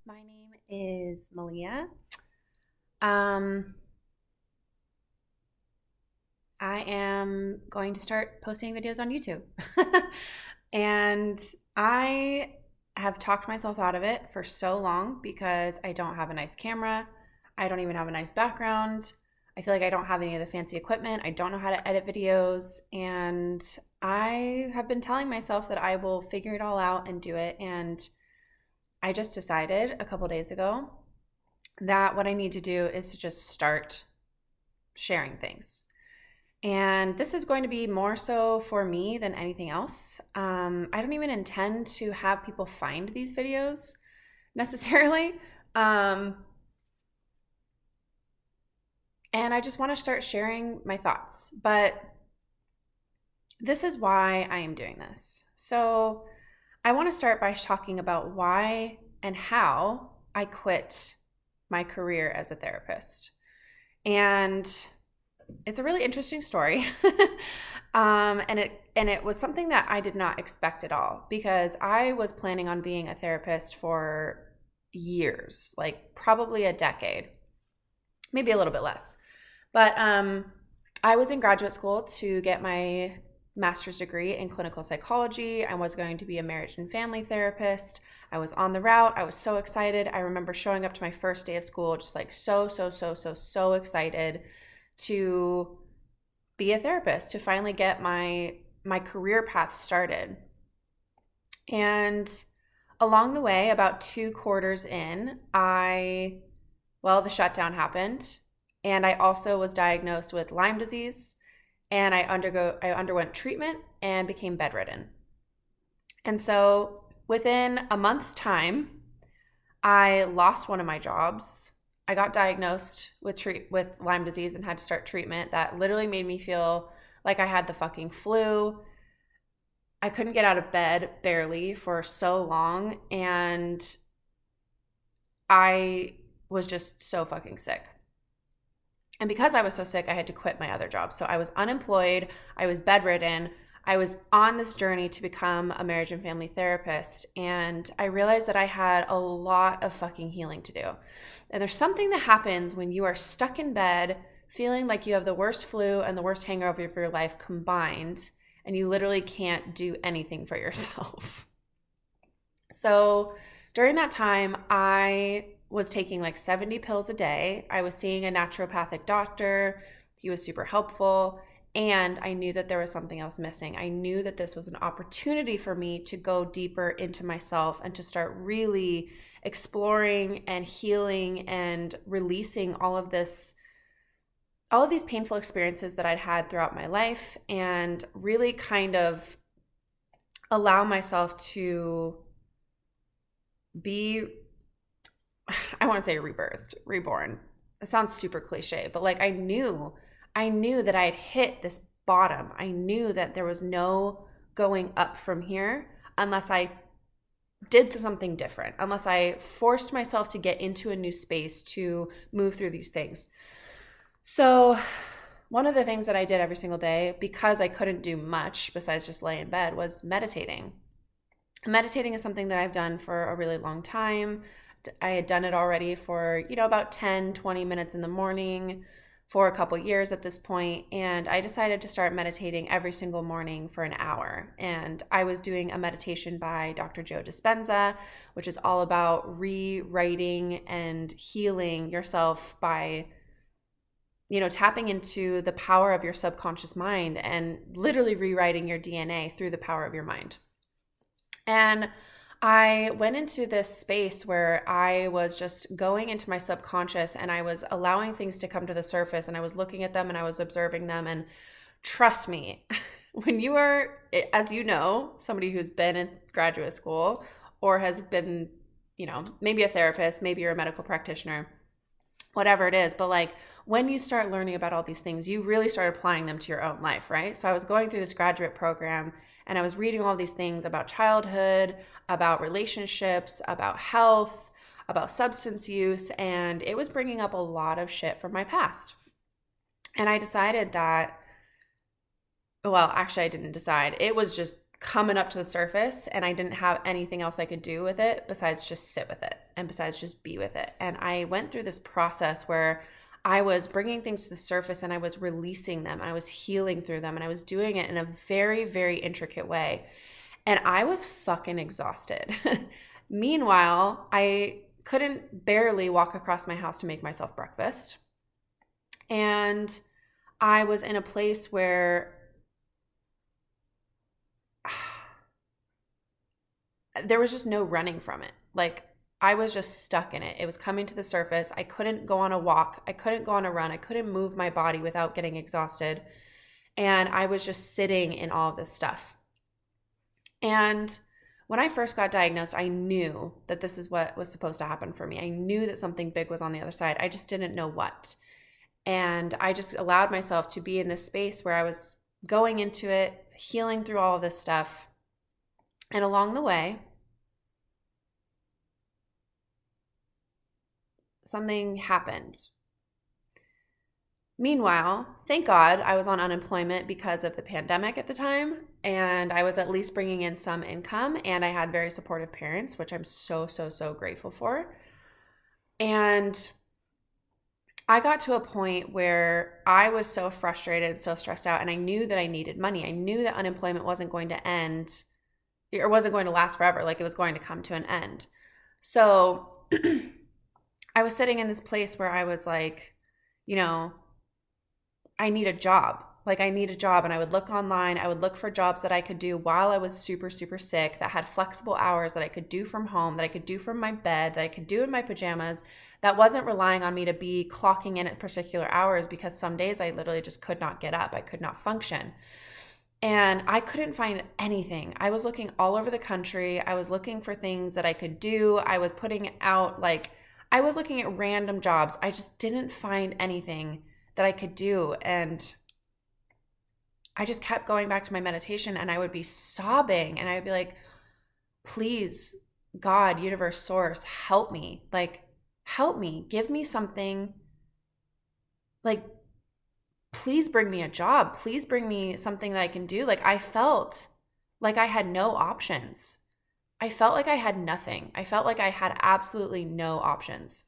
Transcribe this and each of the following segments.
My name is Meleah. Um, I am going to start posting videos on YouTube. And I have talked myself out of it for so long because I don't have a nice camera. I don't even have a nice background. I feel like I don't have any of the fancy equipment. I don't know how to edit videos. And I have been telling myself that I will figure it all out and do it. And I just decided a couple days ago that what I need to do is to just start sharing things. And this is going to be more so for me than anything else. I don't even intend to have people find these videos necessarily. Um, and I just want to start sharing my thoughts. But this is why I am doing this. So I want to start by talking about why and how I quit my career as a therapist. And it's a really interesting story. And it was something that I did not expect at all because I was planning on being a therapist for years, like probably a decade, maybe a little bit less. But I was in graduate school to get my master's degree in clinical psychology. I was going to be a marriage and family therapist. I was on the route. I was so excited. I remember showing up to my first day of school just like so excited to be a therapist, to finally get my career path started. And along the way, about 2 quarters in, the shutdown happened. And I also was diagnosed with Lyme disease, and I underwent treatment and became bedridden. And so within a month's time, I lost one of my jobs. I got diagnosed with Lyme disease and had to start treatment that literally made me feel like I had the fucking flu. I couldn't get out of bed barely for so long, and I was just so fucking sick. And because I was so sick, I had to quit my other job. So I was unemployed, I was bedridden, I was on this journey to become a marriage and family therapist, and I realized that I had a lot of fucking healing to do. And there's something that happens when you are stuck in bed feeling like you have the worst flu and the worst hangover of your life combined, and you literally can't do anything for yourself. So during that time, I was taking like 70 pills a day. I was seeing a naturopathic doctor. He was super helpful. And I knew that there was something else missing. I knew that this was an opportunity for me to go deeper into myself and to start really exploring and healing and releasing all of these painful experiences that I'd had throughout my life, and really kind of allow myself to be, I want to say rebirthed, reborn. It sounds super cliche, but like I knew that I had hit this bottom. I knew that there was no going up from here unless I did something different, unless I forced myself to get into a new space to move through these things. So one of the things that I did every single day, because I couldn't do much besides just lay in bed, was meditating. Meditating is something that I've done for a really long time. I had done it already for, about 10, 20 minutes in the morning for a couple years at this point, and I decided to start meditating every single morning for an hour. And I was doing a meditation by Dr. Joe Dispenza, which is all about rewriting and healing yourself by tapping into the power of your subconscious mind and literally rewriting your DNA through the power of your mind. And I went into this space where I was just going into my subconscious, and I was allowing things to come to the surface, and I was looking at them and I was observing them. And trust me, when you are, as you know, somebody who's been in graduate school or has been, maybe a therapist, maybe you're a medical practitioner, whatever it is, but like when you start learning about all these things, you really start applying them to your own life, right? So I was going through this graduate program, and I was reading all these things about childhood, about relationships, about health, about substance use, and it was bringing up a lot of shit from my past. And I decided that, well, actually I didn't decide. It was just coming up to the surface, and I didn't have anything else I could do with it besides just sit with it and besides just be with it. And I went through this process where I was bringing things to the surface and I was releasing them. I was healing through them, and I was doing it in a very, very intricate way. And I was fucking exhausted. Meanwhile, I couldn't barely walk across my house to make myself breakfast. And I was in a place where there was just no running from it. Like, I was just stuck in it. It was coming to the surface. I couldn't go on a walk. I couldn't go on a run. I couldn't move my body without getting exhausted. And I was just sitting in all of this stuff. And when I first got diagnosed, I knew that this is what was supposed to happen for me. I knew that something big was on the other side. I just didn't know what. And I just allowed myself to be in this space where I was going into it, healing through all of this stuff. And along the way, something happened. Meanwhile, thank God I was on unemployment because of the pandemic at the time, and I was at least bringing in some income, and I had very supportive parents, which I'm so, so, so grateful for. And I got to a point where I was so frustrated, so stressed out, and I knew that I needed money. I knew that unemployment wasn't going to end, or wasn't going to last forever, like it was going to come to an end. So I was sitting in this place where I was like, you know, I need a job. Like, I need a job. And I would look online. I would look for jobs that I could do while I was super, super sick, that had flexible hours, that I could do from home, that I could do from my bed, that I could do in my pajamas, that wasn't relying on me to be clocking in at particular hours, because some days I literally just could not get up. I could not function. And I couldn't find anything. I was looking all over the country. I was looking for things that I could do. I was putting out, like, I was looking at random jobs. I just didn't find anything that I could do. And I just kept going back to my meditation, and I would be sobbing, and I would be like, please, God, universe, source, help me. Like, help me. Give me something. Like, please bring me a job. Please bring me something that I can do. Like, I felt like I had no options. I felt like I had nothing. I felt like I had absolutely no options.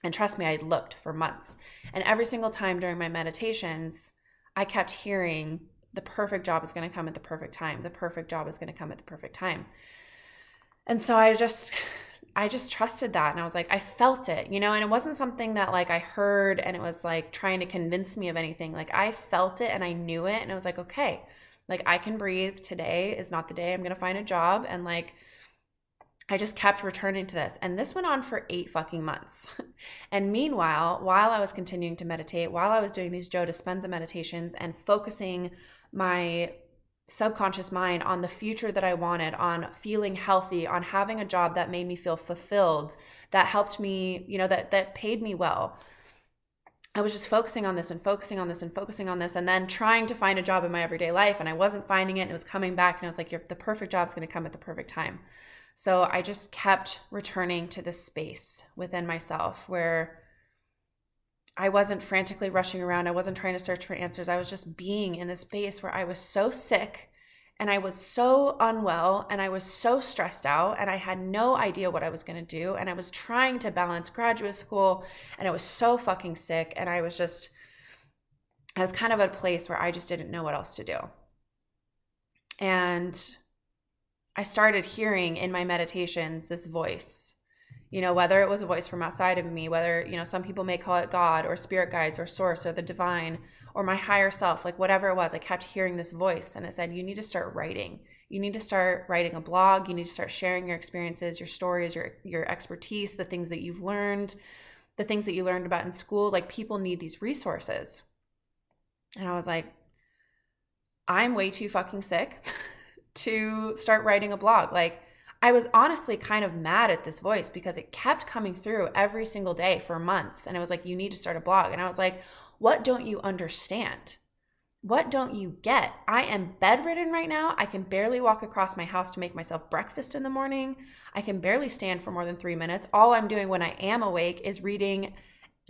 And trust me, I looked for months. And every single time during my meditations, I kept hearing, the perfect job is going to come at the perfect time. The perfect job is going to come at the perfect time. And so I just trusted that. And I was like, I felt it, you know, and it wasn't something that like I heard and it was like trying to convince me of anything. Like, I felt it and I knew it. And I was like, okay, like, I can breathe. Today is not the day I'm going to find a job. And like, I just kept returning to this. And this went on for 8 fucking months. And meanwhile, while I was continuing to meditate, while I was doing these Joe Dispenza meditations and focusing my subconscious mind on the future that I wanted, on feeling healthy, on having a job that made me feel fulfilled, that helped me, you know, that paid me well, I was just focusing on this and focusing on this and focusing on this, and then trying to find a job in my everyday life. And I wasn't finding it, and it was coming back, and I was like, the perfect job's going to come at the perfect time. So I just kept returning to this space within myself where I wasn't frantically rushing around. I wasn't trying to search for answers. I was just being in this space where I was so sick and I was so unwell and I was so stressed out and I had no idea what I was going to do. And I was trying to balance graduate school and I was so fucking sick. And I was kind of at a place where I just didn't know what else to do. And I started hearing in my meditations this voice, you know, whether it was a voice from outside of me, whether, you know, some people may call it God or spirit guides or source or the divine or my higher self, like whatever it was, I kept hearing this voice and it said, you need to start writing. You need to start writing a blog. You need to start sharing your experiences, your stories, your expertise, the things that you've learned, the things that you learned about in school. Like, people need these resources. And I was like, I'm way too fucking sick to start writing a blog. Like, I was honestly kind of mad at this voice because it kept coming through every single day for months. And it was like, you need to start a blog. And I was like, what don't you understand? What don't you get? I am bedridden right now. I can barely walk across my house to make myself breakfast in the morning. I can barely stand for more than 3 minutes. All I'm doing when I am awake is reading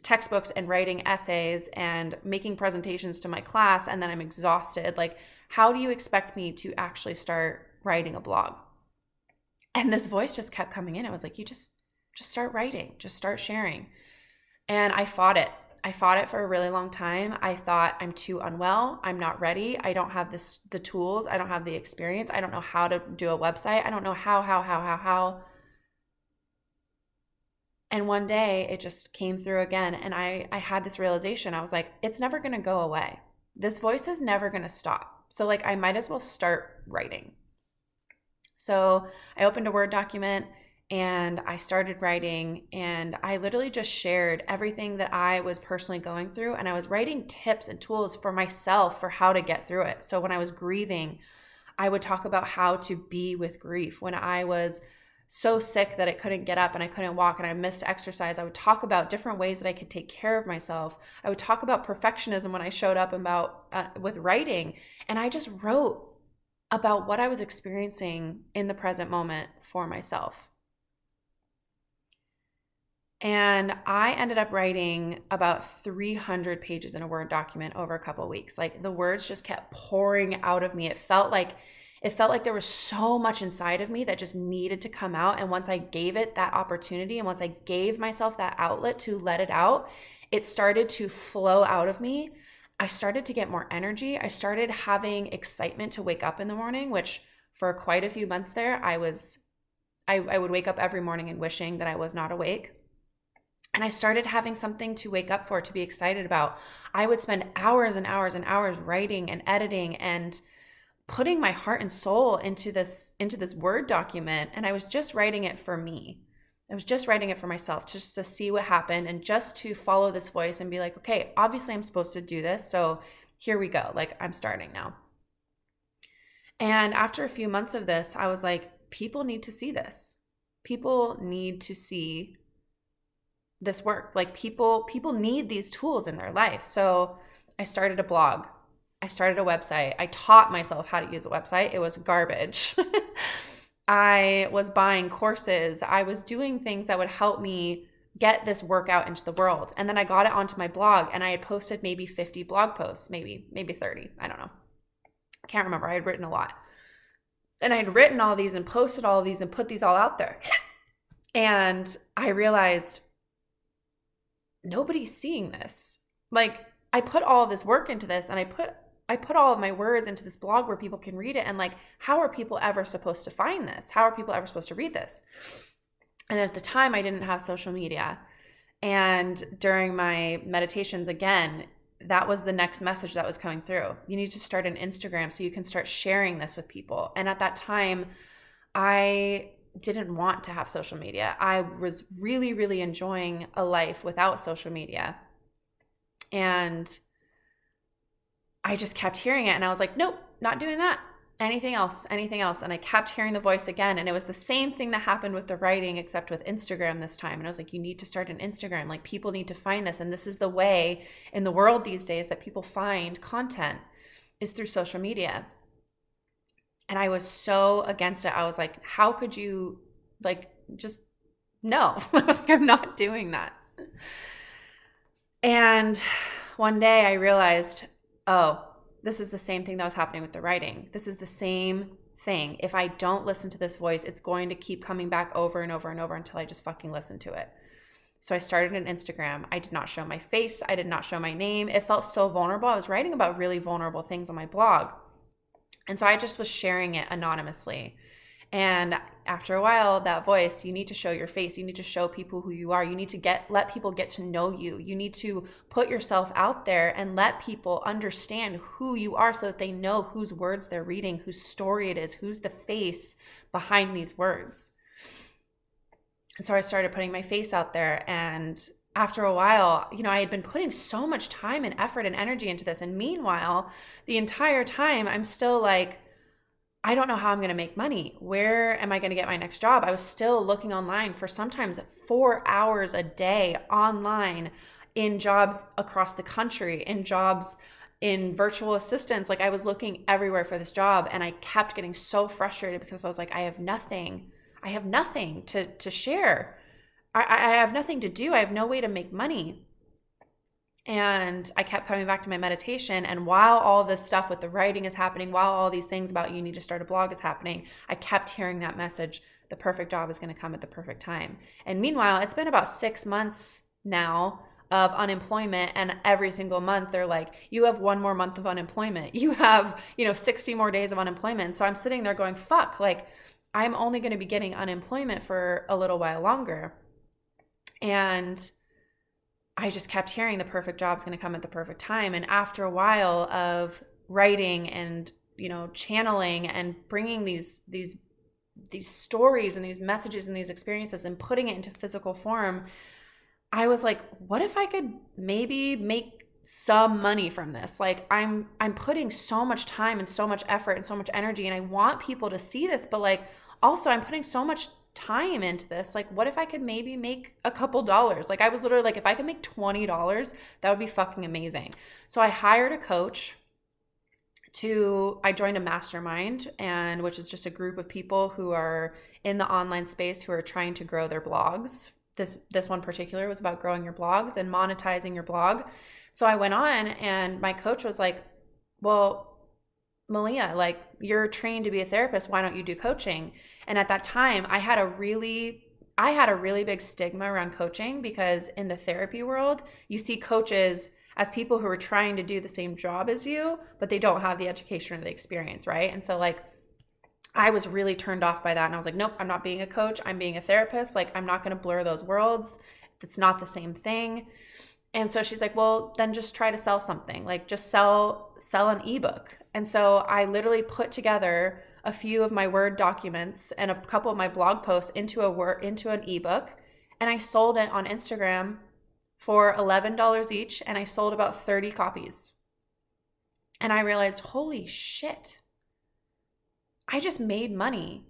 textbooks and writing essays and making presentations to my class. And then I'm exhausted. Like, How do you expect me to actually start writing a blog? And this voice just kept coming in. I was like, you just start writing, just start sharing. And I fought it. I fought it for a really long time. I thought, I'm too unwell. I'm not ready. I don't have the tools. I don't have the experience. I don't know how to do a website. I don't know how. And one day it just came through again. And I had this realization. I was like, it's never going to go away. This voice is never going to stop. So like, I might as well start writing. So I opened a Word document and I started writing, and I literally just shared everything that I was personally going through. And I was writing tips and tools for myself for how to get through it. So when I was grieving, I would talk about how to be with grief. When I was so sick that I couldn't get up and I couldn't walk and I missed exercise, I would talk about different ways that I could take care of myself. I would talk about perfectionism when I showed up with writing. And I just wrote about what I was experiencing in the present moment for myself. And I ended up writing about 300 pages in a Word document over a couple of weeks. Like, the words just kept pouring out of me. It felt like there was so much inside of me that just needed to come out. And once I gave it that opportunity, and once I gave myself that outlet to let it out, it started to flow out of me. I started to get more energy. I started having excitement to wake up in the morning, which for quite a few months there, I would wake up every morning and wishing that I was not awake. And I started having something to wake up for, to be excited about. I would spend hours and hours and hours writing and editing and putting my heart and soul into this Word document. And I was just writing it for me. I was just writing it for myself, just to see what happened and just to follow this voice and be like, okay, obviously I'm supposed to do this. So here we go. Like, I'm starting now. And after a few months of this, I was like, people need to see this. People need to see this work. Like, people need these tools in their life. So I started a blog. I started a website. I taught myself how to use a website. It was garbage. I was buying courses. I was doing things that would help me get this work out into the world. And then I got it onto my blog, and I had posted maybe 50 blog posts, maybe 30. I don't know. I can't remember. I had written a lot. And I had written all these and posted all of these and put these all out there. And I realized, nobody's seeing this. Like, I put all of this work into this, and I put all of my words into this blog where people can read it. And like, how are people ever supposed to find this? How are people ever supposed to read this? And at the time, I didn't have social media. And during my meditations, again, that was the next message that was coming through. You need to start an Instagram so you can start sharing this with people. And at that time, I didn't want to have social media. I was really, really enjoying a life without social media. And I just kept hearing it. And I was like, nope, not doing that. Anything else. And I kept hearing the voice again. And it was the same thing that happened with the writing, except with Instagram this time. And I was like, you need to start an Instagram. Like, people need to find this. And this is the way in the world these days that people find content, is through social media. And I was so against it. I was like, how could you, like, just, no. I was like, I'm not doing that. And one day I realized, oh, this is the same thing that was happening with the writing. This is the same thing. If I don't listen to this voice, it's going to keep coming back over and over and over until I just fucking listen to it. So I started an Instagram. I did not show my face. I did not show my name. It felt so vulnerable. I was writing about really vulnerable things on my blog. And so I just was sharing it anonymously. And after a while, that voice, you need to show your face. You need to show people who you are. You need to let people get to know you. You need to put yourself out there and let people understand who you are, so that they know whose words they're reading, whose story it is, who's the face behind these words. And so I started putting my face out there. And after a while, I had been putting so much time and effort and energy into this. And meanwhile, the entire time, I'm still like, I don't know how I'm going to make money. Where am I going to get my next job? I was still looking online for sometimes 4 hours a day online, in jobs across the country, in jobs in virtual assistants. Like, I was looking everywhere for this job, and I kept getting so frustrated because I was like, I have nothing to share. I have nothing to do. I have no way to make money. And I kept coming back to my meditation. And while all this stuff with the writing is happening, while all these things about you need to start a blog is happening, I kept hearing that message, the perfect job is going to come at the perfect time. And meanwhile, it's been about 6 months now of unemployment, and every single month they're like, you have 1 more month of unemployment. You have, 60 more days of unemployment. So I'm sitting there going, fuck, like I'm only going to be getting unemployment for a little while longer. And I just kept hearing the perfect job's going to come at the perfect time. And after a while of writing and, channeling and bringing these stories and these messages and these experiences and putting it into physical form, I was like, what if I could maybe make some money from this? Like I'm putting so much time and so much effort and so much energy, and I want people to see this, but like also I'm putting so much time into this. Like what if I could maybe make a couple dollars? Like I was literally like, if I could make $20, that would be fucking amazing. So I hired a coach. I joined a mastermind, and which is just a group of people who are in the online space who are trying to grow their blogs. This one particular was about growing your blogs and monetizing your blog. So I went on, and my coach was like, well, Meleah, like you're trained to be a therapist. Why don't you do coaching? And at that time I had a really big stigma around coaching, because in the therapy world, you see coaches as people who are trying to do the same job as you, but they don't have the education or the experience, right? And so like I was really turned off by that, and I was like, nope, I'm not being a coach, I'm being a therapist. Like I'm not going to blur those worlds. It's not the same thing. And so she's like, well, then just try to sell something, like just sell an ebook. And so I literally put together a few of my Word documents and a couple of my blog posts into an ebook, and I sold it on Instagram for $11 each, and I sold about 30 copies. And I realized, holy shit, I just made money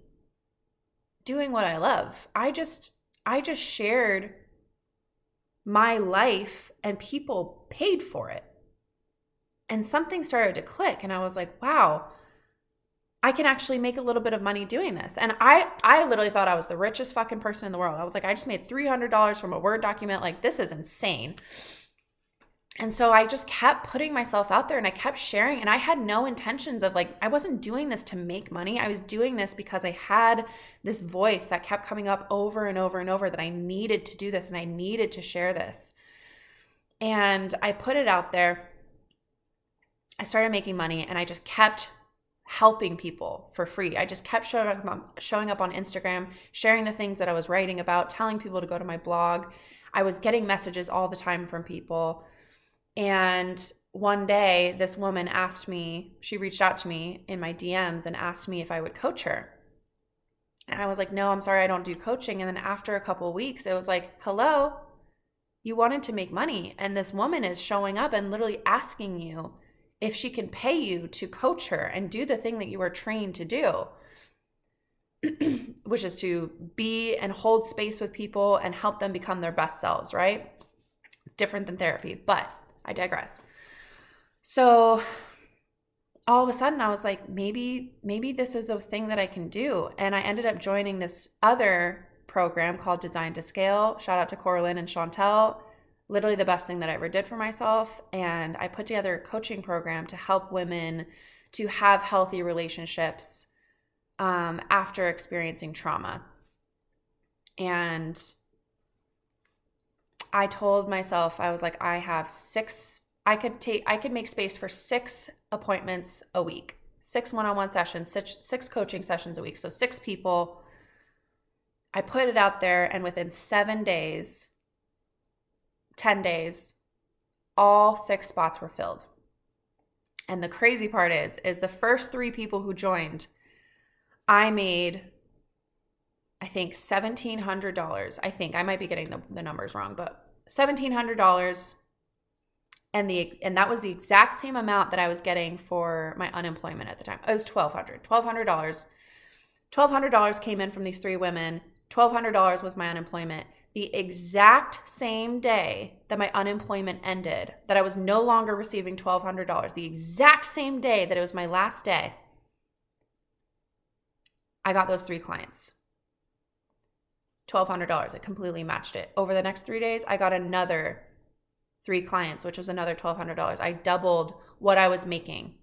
doing what I love. I just shared my life, and people paid for it. And something started to click, and I was like, wow, I can actually make a little bit of money doing this. And I literally thought I was the richest fucking person in the world. I was like, I just made $300 from a Word document. Like, this is insane. And so I just kept putting myself out there, and I kept sharing, and I had no intentions of like, I wasn't doing this to make money. I was doing this because I had this voice that kept coming up over and over and over that I needed to do this and I needed to share this. And I put it out there. I started making money, and I just kept helping people for free. I just kept showing up on Instagram, sharing the things that I was writing about, telling people to go to my blog. I was getting messages all the time from people. And one day this woman she reached out to me in my DMs and asked me if I would coach her. And I was like, no, I'm sorry, I don't do coaching. And then after a couple of weeks, it was like, hello, you wanted to make money, and this woman is showing up and literally asking you if she can pay you to coach her and do the thing that you are trained to do, which is to be and hold space with people and help them become their best selves, right? It's different than therapy, but I digress. So all of a sudden I was like, maybe this is a thing that I can do. And I ended up joining this other program called Design to Scale. Shout out to Coraline and Chantel. Literally the best thing that I ever did for myself. And I put together a coaching program to help women to have healthy relationships after experiencing trauma. And I told myself, I was like, I could make space for 6 appointments a week, 6 one-on-one sessions, 6 coaching sessions a week. So 6 people. I put it out there, and within 10 days, all 6 spots were filled. And the crazy part is the first 3 people who joined, I made, I think $1,700. I think I might be getting the numbers wrong, but $1,700. And that was the exact same amount that I was getting for my unemployment at the time. It was $1,200. $1,200 came in from these 3 women. $1,200 was my unemployment. The exact same day that my unemployment ended, that I was no longer receiving $1,200, the exact same day that it was my last day, I got those 3 clients. $1,200. It completely matched it. Over the next 3 days, I got another 3 clients, which was another $1,200. I doubled what I was making.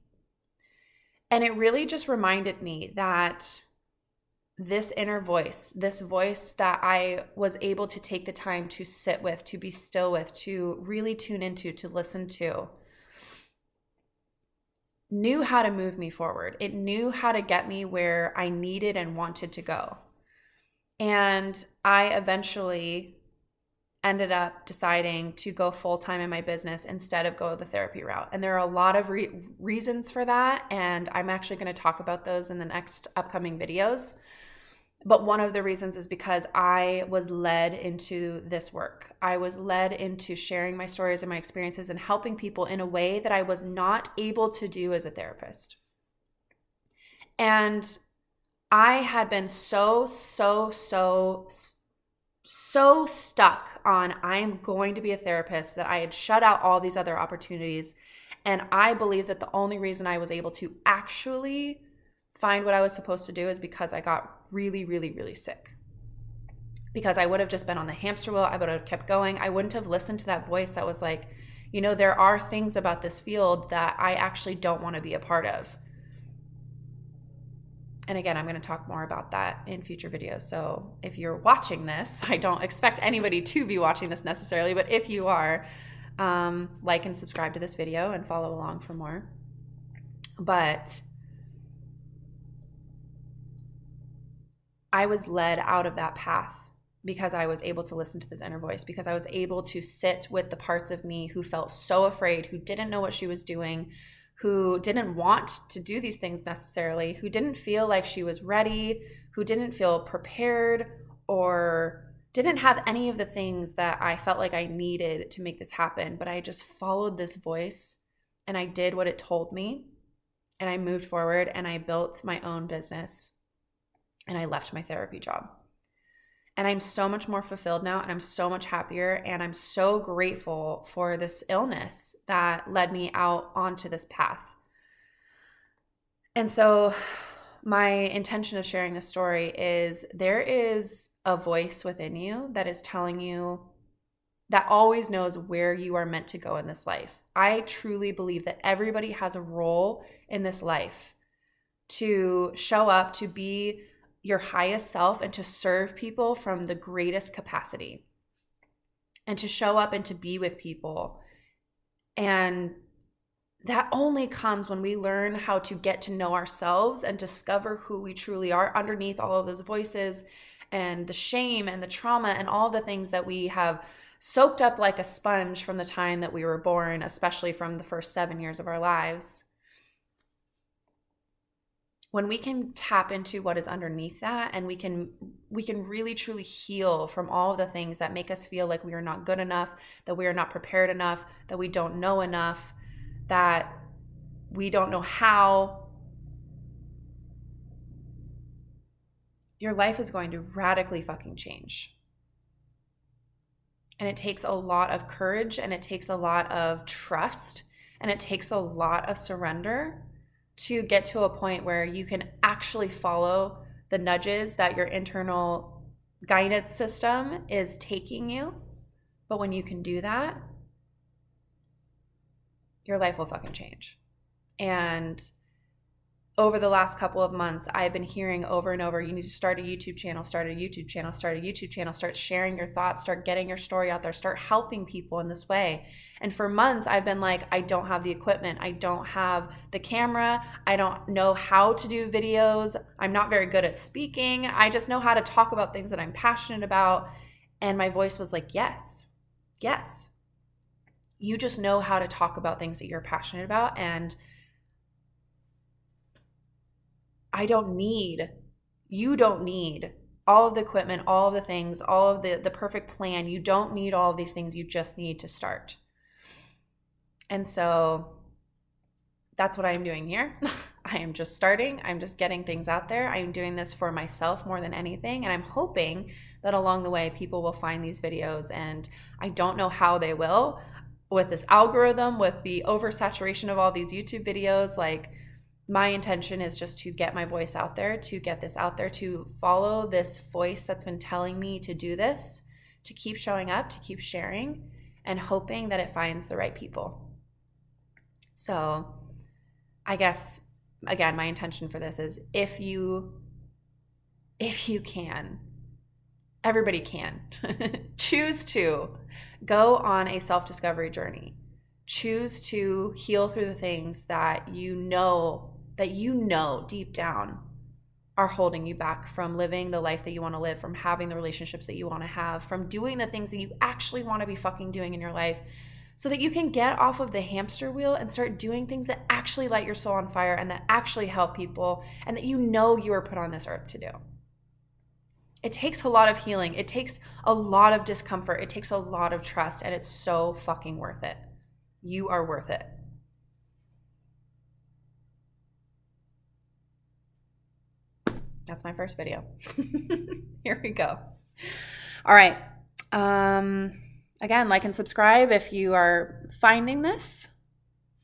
And it really just reminded me that this inner voice, this voice that I was able to take the time to sit with, to be still with, to really tune into, to listen to, knew how to move me forward. It knew how to get me where I needed and wanted to go. And I eventually ended up deciding to go full-time in my business instead of go the therapy route. And there are a lot of reasons for that. And I'm actually going to talk about those in the next upcoming videos. But one of the reasons is because I was led into this work. I was led into sharing my stories and my experiences and helping people in a way that I was not able to do as a therapist. And I had been so stuck on I'm going to be a therapist that I had shut out all these other opportunities. And I believe that the only reason I was able to actually find what I was supposed to do is because I got really sick. Because I would have just been on the hamster wheel. I would have kept going. I wouldn't have listened to that voice that was like, there are things about this field that I actually don't want to be a part of. And again, I'm going to talk more about that in future videos. So if you're watching this, I don't expect anybody to be watching this necessarily, but if you are, like and subscribe to this video and follow along for more. But I was led out of that path because I was able to listen to this inner voice, because I was able to sit with the parts of me who felt so afraid, who didn't know what she was doing, who didn't want to do these things necessarily, who didn't feel like she was ready, who didn't feel prepared, or didn't have any of the things that I felt like I needed to make this happen. But I just followed this voice and I did what it told me, and I moved forward and I built my own business and I left my therapy job. And I'm so much more fulfilled now, and I'm so much happier, and I'm so grateful for this illness that led me out onto this path. And so my intention of sharing this story is there is a voice within you that is telling you, that always knows where you are meant to go in this life. I truly believe that everybody has a role in this life to show up, to be your highest self, and to serve people from the greatest capacity, and to show up and to be with people. And that only comes when we learn how to get to know ourselves and discover who we truly are underneath all of those voices and the shame and the trauma and all the things that we have soaked up like a sponge from the time that we were born, especially from the first 7 years of our lives. When we can tap into what is underneath that, and we can really truly heal from all of the things that make us feel like we are not good enough, that we are not prepared enough, that we don't know enough, that we don't know how, your life is going to radically fucking change. And it takes a lot of courage, and it takes a lot of trust, and it takes a lot of surrender to get to a point where you can actually follow the nudges that your internal guidance system is taking you. But when you can do that, your life will fucking change. And over the last couple of months, I've been hearing over and over, you need to start a YouTube channel, start a YouTube channel, start a YouTube channel, start sharing your thoughts, start getting your story out there, start helping people in this way. And for months, I've been like, I don't have the equipment. I don't have the camera. I don't know how to do videos. I'm not very good at speaking. I just know how to talk about things that I'm passionate about. And my voice was like, yes. You just know how to talk about things that you're passionate about. And you don't need all of the equipment, all of the things, all of the perfect plan. You don't need all of these things. You just need to start. And so that's what I'm doing here. I am just starting. I'm just getting things out there. I'm doing this for myself more than anything. And I'm hoping that along the way, people will find these videos. And I don't know how they will with this algorithm, with the oversaturation of all these YouTube videos. Like, my intention is just to get my voice out there, to get this out there, to follow this voice that's been telling me to do this, to keep showing up, to keep sharing, and hoping that it finds the right people. So I guess, again, my intention for this is if you can, everybody can, choose to go on a self-discovery journey. Choose to heal through the things that you know deep down are holding you back from living the life that you want to live, from having the relationships that you want to have, from doing the things that you actually want to be fucking doing in your life, so that you can get off of the hamster wheel and start doing things that actually light your soul on fire and that actually help people and that you know you were put on this earth to do. It takes a lot of healing. It takes a lot of discomfort. It takes a lot of trust, and it's so fucking worth it. You are worth it. That's my first video. Here we go. All right. Again, like and subscribe if you are finding this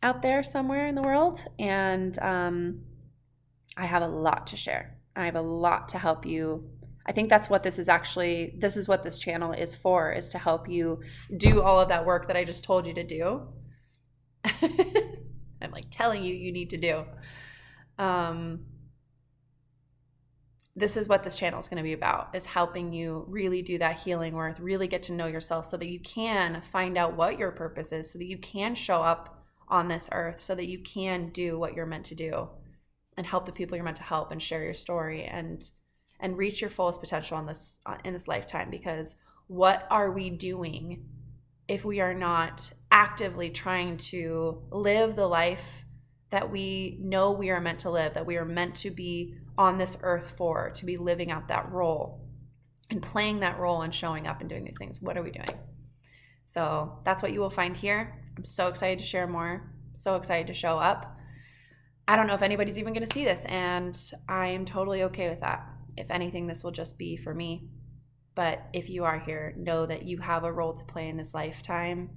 out there somewhere in the world. And I have a lot to share. I have a lot to help you. I think that's what this is what this channel is for, is to help you do all of that work that I just told you to do. I'm like telling you need to do. This is what this channel is going to be about, is helping you really do that healing work, really get to know yourself so that you can find out what your purpose is, so that you can show up on this earth, so that you can do what you're meant to do and help the people you're meant to help and share your story and reach your fullest potential in this lifetime. Because what are we doing if we are not actively trying to live the life that we know we are meant to live, that we are meant to be on this earth for, to be living out that role and playing that role and showing up and doing these things? What are we doing? So that's what you will find here. I'm so excited to share more, so excited to show up. I don't know if anybody's even going to see this, and I am totally okay with that. If anything, this will just be for me. But if you are here, know that you have a role to play in this lifetime.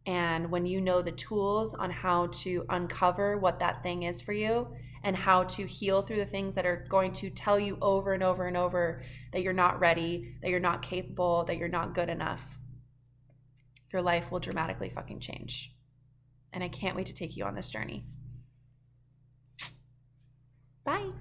And when you know the tools on how to uncover what that thing is for you and how to heal through the things that are going to tell you over and over and over that you're not ready, that you're not capable, that you're not good enough, your life will dramatically fucking change. And I can't wait to take you on this journey. Bye.